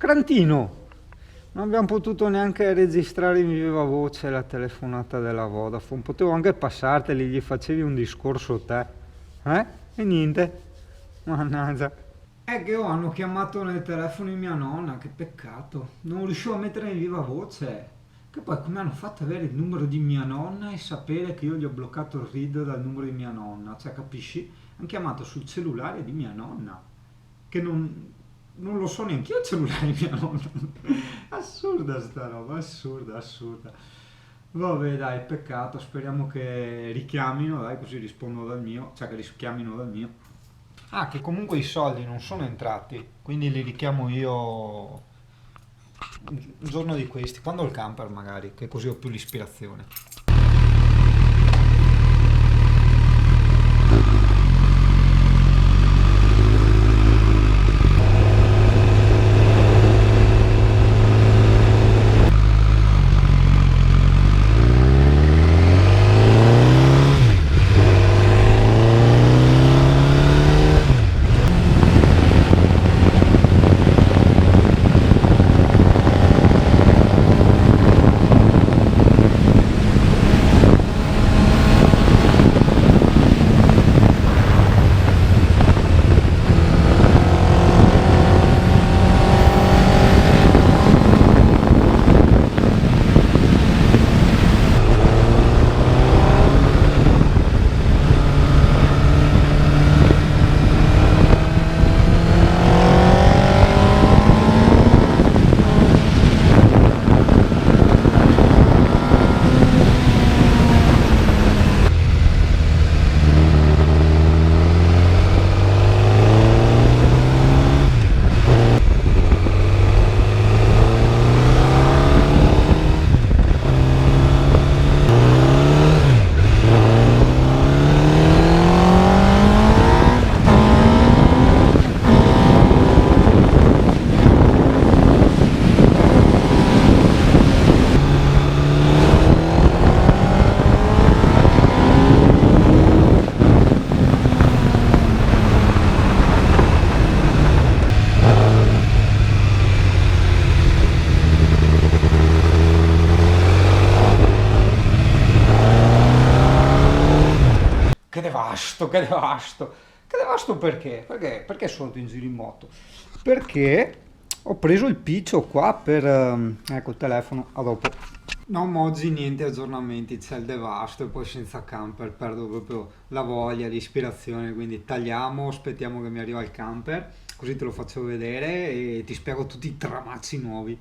Crantino, non abbiamo potuto neanche registrare in viva voce la telefonata della Vodafone. Potevo anche passarteli, gli facevi un discorso te. E niente. Mannaggia. È che hanno chiamato nel telefono di mia nonna, che peccato. Non riuscivo a mettere in viva voce. Che poi come hanno fatto ad avere il numero di mia nonna e sapere che io gli ho bloccato il read dal numero di mia nonna? Cioè, capisci? Hanno chiamato sul cellulare di mia nonna. Che non lo so neanche io il cellulare di mia nonna. Assurda sta roba, assurda, assurda. Vabbè dai, peccato, speriamo che richiamino, dai, così rispondo dal mio, cioè che richiamino dal mio. Ah, che comunque i soldi non sono entrati, quindi li richiamo io un giorno di questi, quando ho il camper magari, che così ho più l'ispirazione. Che devasto, che devasto. Che devasto perché? Perché sono andato in giro in moto? Perché ho preso il piccio qua per... ecco il telefono, a dopo. No, ma oggi niente aggiornamenti, c'è il devasto e poi senza camper perdo proprio la voglia, l'ispirazione, quindi tagliamo, aspettiamo che mi arriva il camper, così te lo faccio vedere e ti spiego tutti i tramacci nuovi.